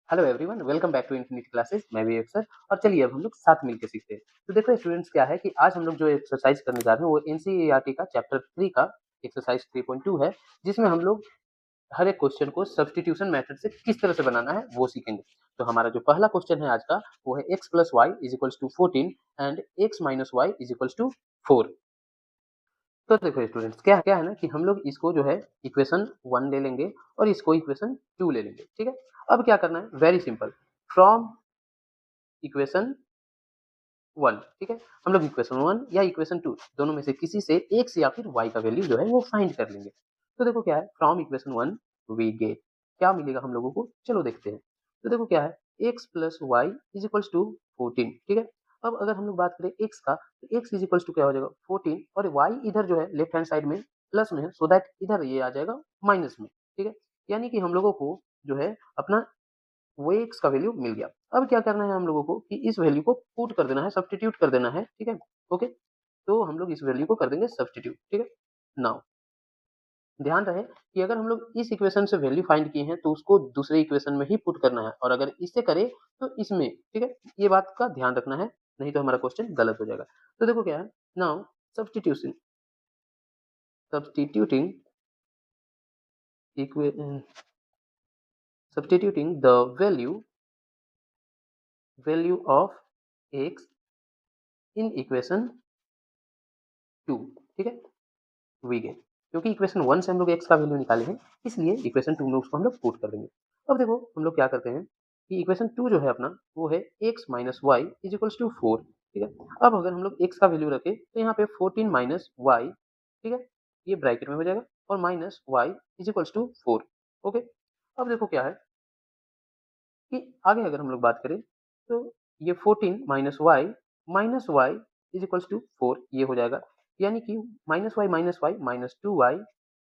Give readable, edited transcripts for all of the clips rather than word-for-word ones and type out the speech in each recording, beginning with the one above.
Hello everyone, welcome back to Infinity Classes. मैं Vivek sir. और चलिए अब हम लोग साथ मिलकर सीखते हैं। तो देखो स्टूडेंट्स, क्या है कि आज हम लोग जो एक्सरसाइज करने जा रहे हैं वो एनसीईआरटी का चैप्टर 3 का एक्सरसाइज 3.2 है, जिसमें हम लोग हर एक क्वेश्चन को सब्स्टिट्यूशन मेथड से किस तरह से बनाना है वो सीखेंगे। तो हमारा जो पहला क्वेश्चन है आज का वो है x plus y is equals to 14 and x minus y is equals to 4। तो देखो स्टूडेंट्स, क्या क्या है ना कि हम लोग इसको जो है इक्वेशन 1 ले लेंगे और इसको इक्वेशन 2 ले लेंगे। ठीक है, अब क्या करना है, वेरी सिंपल। फ्रॉम इक्वेशन 1, ठीक है, हम लोग इक्वेशन 1 या इक्वेशन 2 दोनों में से किसी से x या फिर y का वैल्यू जो है वो फाइंड कर लेंगे। तो देखो क्या है, फ्रॉम इक्वेशन 1 वी गेट, क्या मिलेगा हम लोगों को, चलो देखते हैं। तो देखो क्या है, x plus y is equals to 14। ठीक है, अब अगर हम लोग बात करें x का, तो x इज इक्वल्स टू क्या हो जाएगा 14, और y इधर जो है लेफ्ट हैंड साइड में प्लस में है, सो दैट इधर ये आ जाएगा माइनस में। ठीक है, यानी कि हम लोगों को जो है अपना वो एक्स का वैल्यू मिल गया। अब क्या करना है हम लोगों को कि इस वैल्यू को पुट कर देना है, सब्स्टिट्यूट कर देना है। ठीक है, ओके, तो हम लोग इस वैल्यू को कर देंगे सब्स्टिट्यूट। ठीक है, नाउ ध्यान रहे कि अगर हम लोग इस इक्वेशन से वैल्यू फाइंड किए हैं तो उसको दूसरे इक्वेशन में ही पुट करना है, और अगर इससे करें तो इसमें। ठीक है, ये बात का ध्यान रखना है, नहीं तो हमारा क्वेश्चन गलत हो जाएगा। तो देखो क्या है, now substitution substituting substituting the value of x in equation 2। ठीक है, वी गेट, क्योंकि इक्वेशन 1 से हम लोग x का वैल्यू निकाले हैं, इसलिए इक्वेशन 2 में उसको हम लोग पुट कर देंगे। अब देखो हम लोग क्या करते हैं कि इक्वेशन 2 जो है अपना वो है x minus y is equals to 4। ठीक है, अब अगर हम लोग x का वैल्यू रखें तो यहाँ पे 14 माइनस वाई, ठीक है, ये ब्रैकेट में हो जाएगा, और minus y is equals to 4। Okay, अब देखो क्या है कि आगे अगर हम लोग बात करें तो ये 14 minus y is equals to 4 ये हो जाएगा, यानी कि minus y minus 2y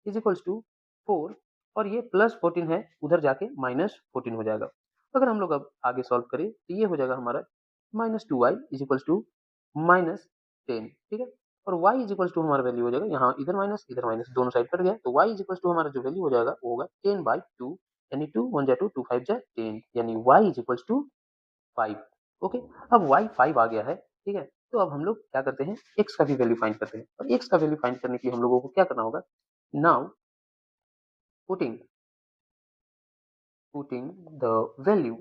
is equals to 4, और ये प्लस 14 है, उधर जाके माइनस 14 हो जाएगा। अगर हम लोग अब आगे सॉल्व करें तो ये हो जाएगा हमारा minus 2y is equals to minus 10। ठीक है, और y इज इक्वल्स टू हमारा वैल्यू हो जाएगा, यहाँ इधर माइनस दोनों साइड कट गया, तो y इज इक्वल्स टू हमारा जो वैल्यू हो जाएगा वो होगा 10/2, यानी 2 1 जा 2 2 5 जा 10, यानी y is equals to 5। Okay, अब y 5 आ गया है। ठीक है, तो अब हम लोग क्या करते हैं, x का भी वैल्यू फाइंड करते हैं, और x का वैल्यू फाइंड करने के लिए हम लोगों को क्या करना होगा, now putting putting the value.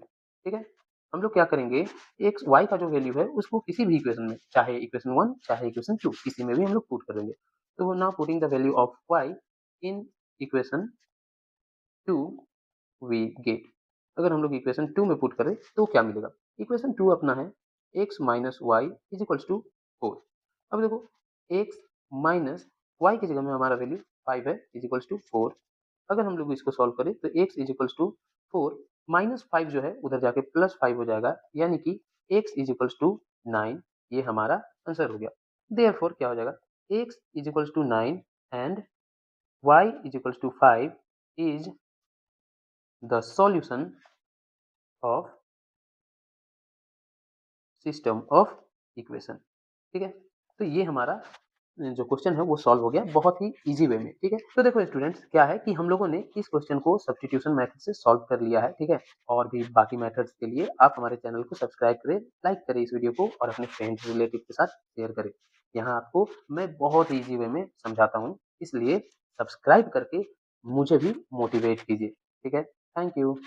ठीक है, हम लोग क्या करेंगे, एक्स y का जो वैल्यू है उसको किसी भी इक्वेशन में, चाहे इक्वेशन 1 चाहे इक्वेशन 2, किसी में भी हम लोग पुट कर देंगे। तो now putting the value of y in equation 2 we get, अगर हम लोग इक्वेशन 2 में पुट करें तो क्या मिलेगा, इक्वेशन 2 अपना है x minus y is equals to 4। अब देखो x माइनस वाई की जगह में हमारा वैल्यू 5 है इज इक्वल्स टू 4। अगर हम लोग इसको सॉल्व करें तो x is equals to 4 minus 5 जो है उधर जाके प्लस 5 हो जाएगा, यानी कि x इज इक्वल्स टू 9, ये हमारा आंसर हो गया। देयरफॉर क्या हो जाएगा, x is equals to 9 and y is equals to 5 is the solution of system of equation. ठीक है, तो ये हमारा जो क्वेश्चन है वो सॉल्व हो गया बहुत ही इजी वे में। ठीक है, तो देखो स्टूडेंट्स, क्या है कि हम लोगों ने इस क्वेश्चन को सब्स्टिट्यूशन मेथड से सॉल्व कर लिया है। ठीक है, और भी बाकी मेथड्स के लिए आप हमारे चैनल को सब्सक्राइब करें, लाइक करें इस वीडियो को, और अपने फ्रेंड्स रिलेटिव के साथ शेयर करें। यहाँ आपको मैं बहुत इजी वे में समझाता हूँ, इसलिए सब्सक्राइब करके मुझे भी मोटिवेट कीजिए। ठीक है, थैंक यू।